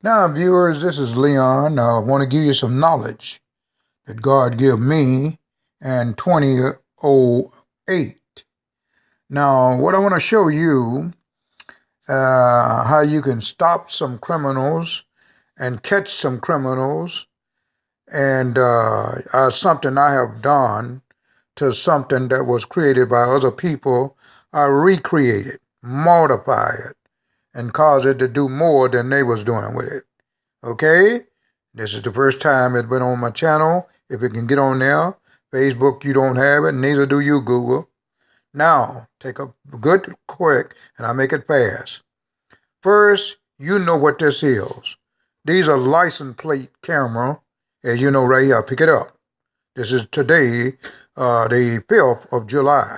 Now, viewers, this is Leon. I want to give you some knowledge that God gave me in 2008. Now, what I want to show you, how you can stop some criminals and catch some criminals, and something I have done to something that was created by other people. I recreate it, multiply it, and cause it to do more than they was doing with it. Okay? This is the first time it's been on my channel. If it can get on there, Facebook, you don't have it, neither do you, Google. Now, take a good quick, and I make it fast. First, you know what this is. These are license plate camera, as you know right here. Pick it up. This is today, the 5th of July.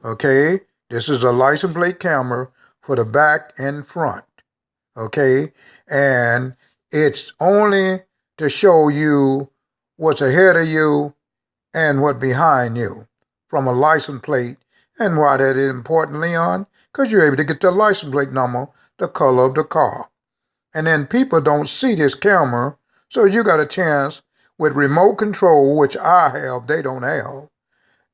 Okay? This is a license plate camera for the back and front. Okay? And it's only to show you what's ahead of you and what behind you from a license plate. And why that is important, Leon? Because you're able to get the license plate number, the color of the car. And then people don't see this camera, so you got a chance with remote control, which I have, they don't have,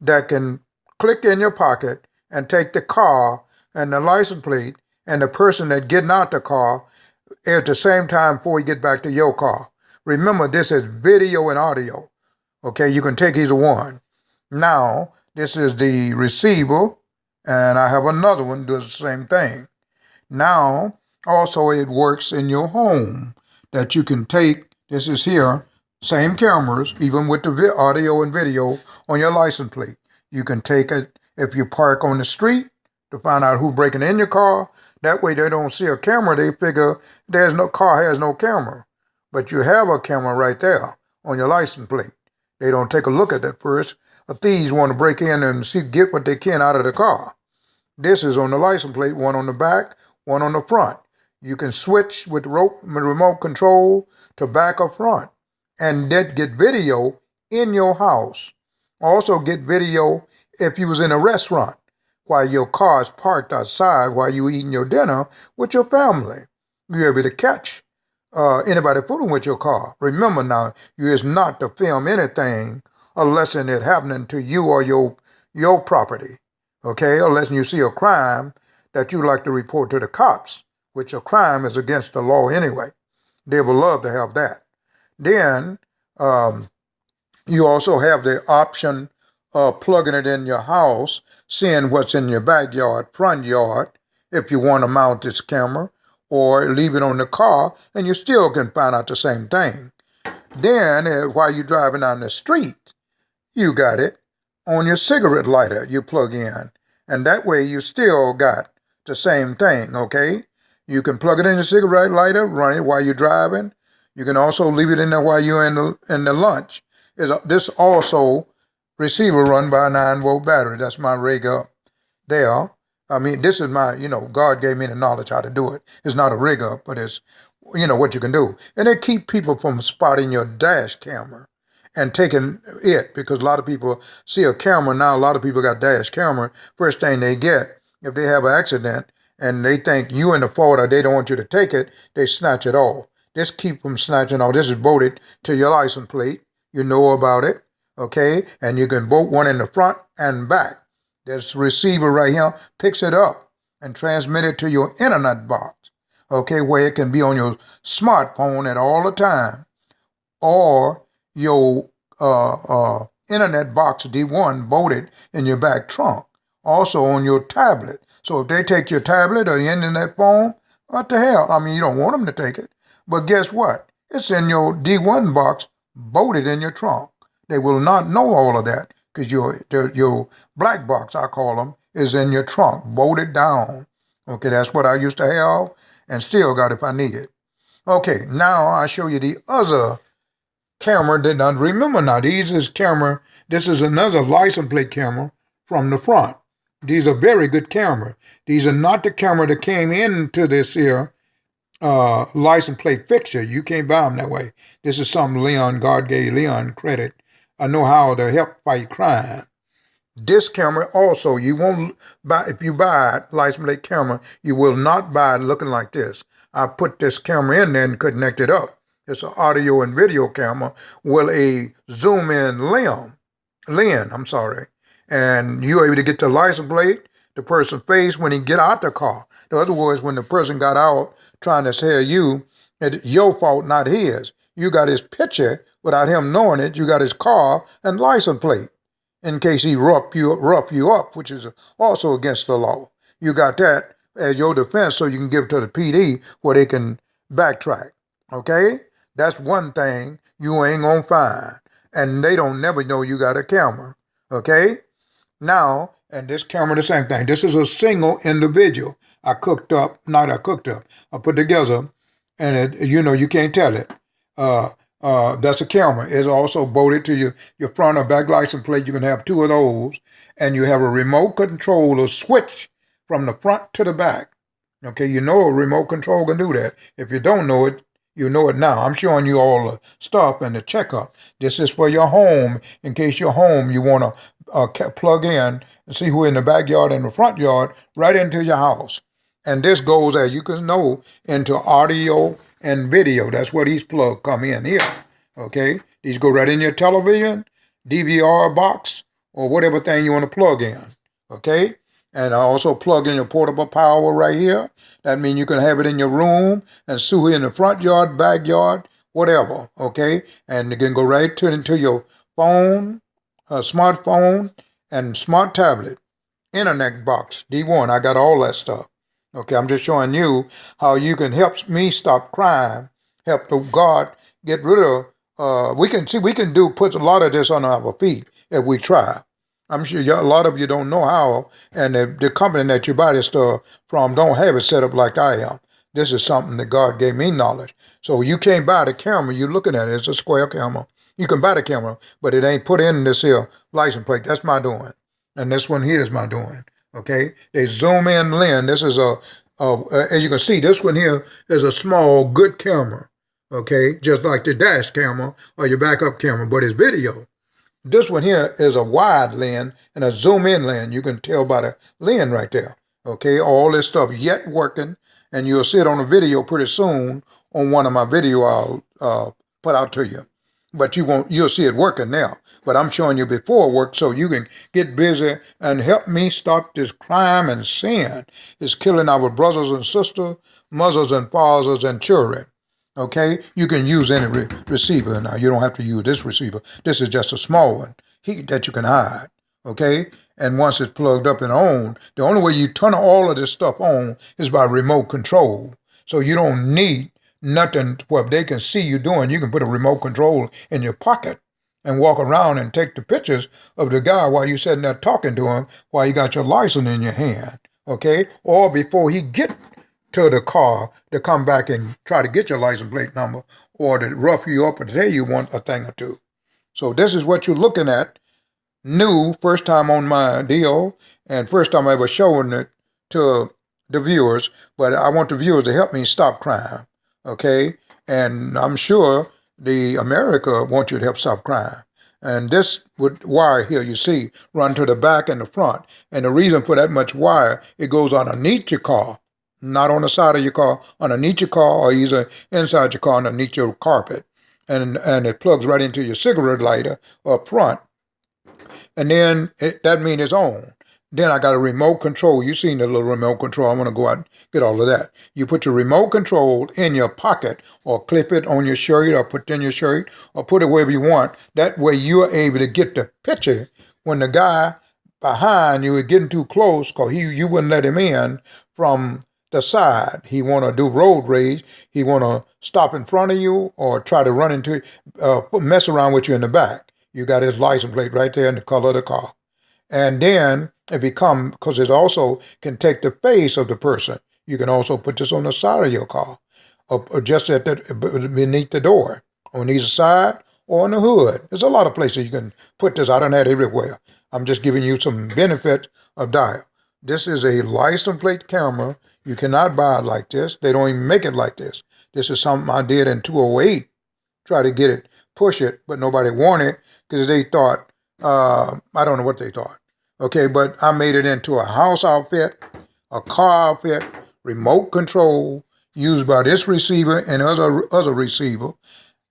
that can click in your pocket and take the car and the license plate and the person that getting out the car at the same time before you get back to your car. Remember, this is video and audio. Okay, you can take either one. Now, this is the receiver, and I have another one does the same thing. Now, also it works in your home that you can take, this is here, same cameras, even with the audio and video on your license plate. You can take it if you park on the street to find out who's breaking in your car. That way they don't see a camera. They figure there's no car has no camera. But you have a camera right there on your license plate. They don't take a look at that first. Thieves want to break in and get what they can out of the car. This is on the license plate, one on the back, one on the front. You can switch with remote control to back or front and then get video in your house. Also get video if you was in a restaurant while your car is parked outside while you eating your dinner with your family. You're able to catch anybody fooling with your car. Remember now, you is not to film anything unless it happening to you or your property. Okay, unless you see a crime that you like to report to the cops, which a crime is against the law anyway. They will love to have that. Then you also have the option of plugging it in your house, seeing what's in your backyard, front yard, if you want to mount this camera, or leave it on the car, and you still can find out the same thing. Then, while you're driving down the street, you got it on your cigarette lighter you plug in, and that way you still got the same thing, okay? You can plug it in your cigarette lighter, run it while you're driving. You can also leave it in there while you're in the lunch. This also receiver run by a 9-volt battery. That's my rig up there. I mean, this is my, God gave me the knowledge how to do it. It's not a rig up, but it's, what you can do. And they keep people from spotting your dash camera and taking it, because a lot of people see a camera now. A lot of people got dash camera. First thing they get, if they have an accident and they think you in the fault or they don't want you to take it, they snatch it off. This keep them snatching off. This is bolted to your license plate. You know about it, okay? And you can bolt one in the front and back. This receiver right here picks it up and transmit it to your internet box, okay, where it can be on your smartphone at all the time, or your internet box D1 bolted in your back trunk, also on your tablet. So if they take your tablet or your internet phone, what the hell? I mean, you don't want them to take it, but guess what? It's in your D1 box bolted in your trunk. They will not know all of that, because your black box, I call them, is in your trunk, bolted down. Okay, that's what I used to have and still got if I need it. Okay, now I show you the other camera. Remember now, this is another license plate camera from the front. These are very good camera. These are not the camera that came into this here license plate fixture. You can't buy them that way. This is something God gave Leon credit. I know how to help fight crime. This camera also, you won't buy, if you buy a license plate camera, you will not buy it looking like this. I put this camera in there and connect it up. It's an audio and video camera with a zoom in lens, and you're able to get the license plate, the person's face when he get out the car. In other words, when the person got out trying to tell you it's your fault, not his. You got his picture without him knowing it. You got his car and license plate in case he rough you up, which is also against the law. You got that as your defense so you can give it to the PD where they can backtrack. Okay? That's one thing you ain't gonna find. And they don't never know you got a camera. Okay? Now, and this camera, the same thing. This is a single individual. I put together, and you can't tell it. That's a camera. It's also bolted to your front or back license plate. You can have two of those, and you have a remote control or switch from the front to the back. Okay, you know a remote control can do that. If you don't know it, you know it now. I'm showing you all the stuff and the checkup. This is for your home. In case your home, you want to plug in and see who in the backyard and the front yard right into your house. And this goes, as you can know, into audio and video. That's where these plugs come in here. Okay? These go right in your television, DVR box, or whatever thing you want to plug in. Okay? And I also plug in your portable power right here. That means you can have it in your room and sew it in the front yard, backyard, whatever. Okay? And you can go right into your phone, smartphone, and smart tablet. Internet box, D1. I got all that stuff. Okay, I'm just showing you how you can help me stop crime, help the God get rid of, we can put a lot of this on our feet if we try. I'm sure a lot of you don't know how, and the company that you buy this stuff from don't have it set up like I am. This is something that God gave me knowledge. So you can't buy the camera, you're looking at it, it's a square camera. You can buy the camera, but it ain't put in this here license plate. That's my doing. And this one here is my doing. Okay? They zoom in lens. This is as you can see, this one here is a small, good camera. Okay? Just like the dash camera or your backup camera, but it's video. This one here is a wide lens and a zoom in lens. You can tell by the lens right there. Okay? All this stuff yet working, and you'll see it on a video pretty soon on one of my video I'll put out to you. But you'll see it working now. But I'm showing you before it worked so you can get busy and help me stop this crime and sin. It's killing our brothers and sisters, mothers and fathers and children. Okay? You can use any receiver now. You don't have to use this receiver. This is just a small one that you can hide. Okay? And once it's plugged up and on, the only way you turn all of this stuff on is by remote control. So you don't need nothing where they can see you doing. You can put a remote control in your pocket and walk around and take the pictures of the guy while you're sitting there talking to him while you got your license in your hand, okay? Or before he get to the car to come back and try to get your license plate number or to rough you up or tell you a thing or two. So this is what you're looking at. New, first time on my deal, and first time I ever showing it to the viewers, but I want the viewers to help me stop crime. Okay, and I'm sure the America wants you to help stop crime. And this wire here, you see, run to the back and the front. And the reason for that much wire, it goes underneath your car, not on the side of your car, underneath your car, or either inside your car, underneath your carpet. And it plugs right into your cigarette lighter up front. And then that means it's on. Then I got a remote control. You seen the little remote control. I want to go out and get all of that. You put your remote control in your pocket or clip it on your shirt or put it in your shirt or put it wherever you want. That way you're able to get the picture when the guy behind you is getting too close because you wouldn't let him in from the side. He want to do road rage. He want to stop in front of you or try to run into mess around with you in the back. You got his license plate right there in the color of the car. And then because it also can take the face of the person. You can also put this on the side of your car or just beneath the door, on either side or on the hood. There's a lot of places you can put this. I don't have it everywhere. I'm just giving you some benefit of dial. This is a license plate camera. You cannot buy it like this. They don't even make it like this. This is something I did in 2008. Try to get it, push it, but nobody wanted it because they thought, I don't know what they thought. Okay, but I made it into a house outfit, a car outfit, remote control, used by this receiver and other receiver.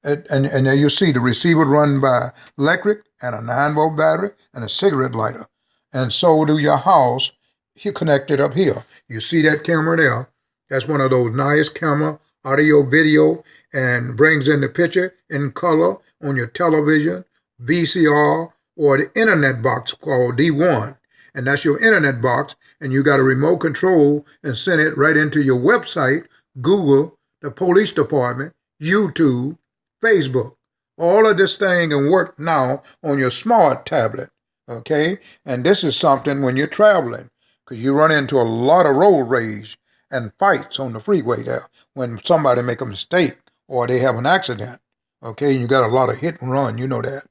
And there you see the receiver run by electric and a 9-volt battery and a cigarette lighter. And so do your house. You connect it up here. You see that camera there? That's one of those nice camera, audio, video, and brings in the picture in color on your television, VCR, or the internet box called D1. And that's your internet box, and you got a remote control and send it right into your website, Google, the police department, YouTube, Facebook. All of this thing can work now on your smart tablet, okay? And this is something when you're traveling, because you run into a lot of road rage and fights on the freeway there when somebody make a mistake or they have an accident, okay? And you got a lot of hit and run, you know that.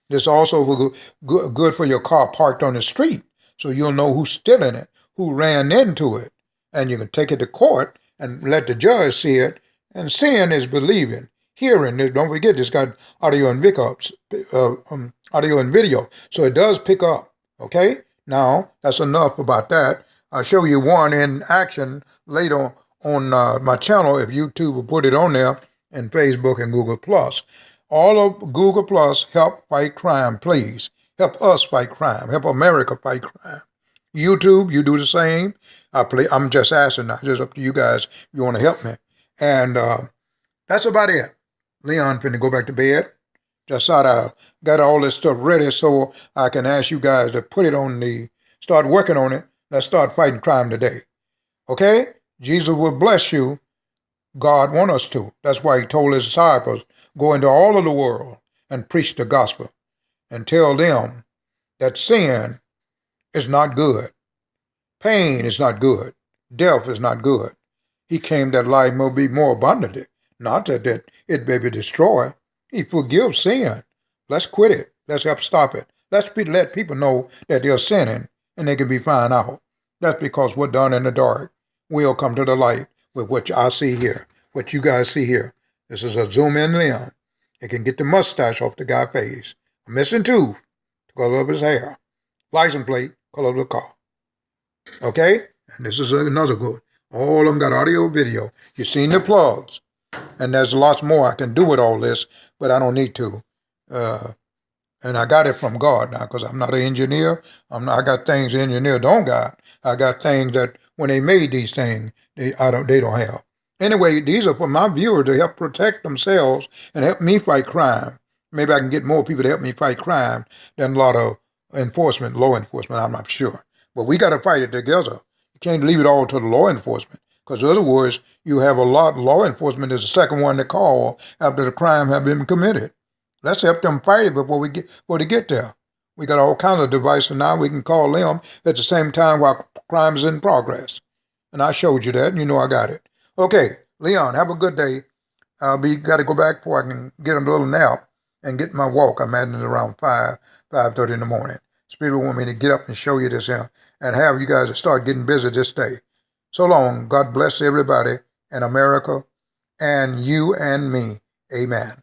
This also good for your car parked on the street, so you'll know who's stealing it, who ran into it, and you can take it to court and let the judge see it. And seeing is believing. Hearing this, don't forget, this got audio and audio and video, so it does pick up. Okay, now that's enough about that. I'll show you one in action later on my channel if YouTube will put it on there, and Facebook and Google Plus. All of Google Plus help fight crime, please. Help us fight crime. Help America fight crime. YouTube, you do the same. I'm just asking now. Just up to you guys if you want to help me. And that's about it. Leon finna go back to bed. Just thought I got all this stuff ready so I can ask you guys to put it on start working on it. Let's start fighting crime today. Okay? Jesus will bless you. God wants us to. That's why he told his disciples, go into all of the world and preach the gospel and tell them that sin is not good. Pain is not good. Death is not good. He came that life may be more abundantly. Not that it may be destroyed. He forgives sin. Let's quit it. Let's help stop it. Let people know that they're sinning and they can be found out. That's because what's done in the dark will come to the light with what I see here, what you guys see here. This is a zoom in Leon. It can get the mustache off the guy's face. A missing tooth, the color of his hair. License plate, color of the car. Okay? And this is another good. All of them got audio, video. You've seen the plugs. And there's lots more I can do with all this, but I don't need to. And I got it from God now because I'm not an engineer. I got things the engineer don't got. I got things that when they made these things, they don't have. Anyway, these are for my viewers to help protect themselves and help me fight crime. Maybe I can get more people to help me fight crime than a lot of law enforcement, I'm not sure. But we got to fight it together. You can't leave it all to the law enforcement. Because in other words, you have law enforcement is the second one to call after the crime have been committed. Let's help them fight it before they get there. We got all kinds of devices now. We can call them at the same time while crime is in progress. And I showed you that, and you know I got it. Okay, Leon, have a good day. Got to go back before I can get a little nap and get my walk. I'm at it around 5:30 in the morning. Spirit want me to get up and show you this here and have you guys start getting busy this day. So long. God bless everybody in America and you and me. Amen.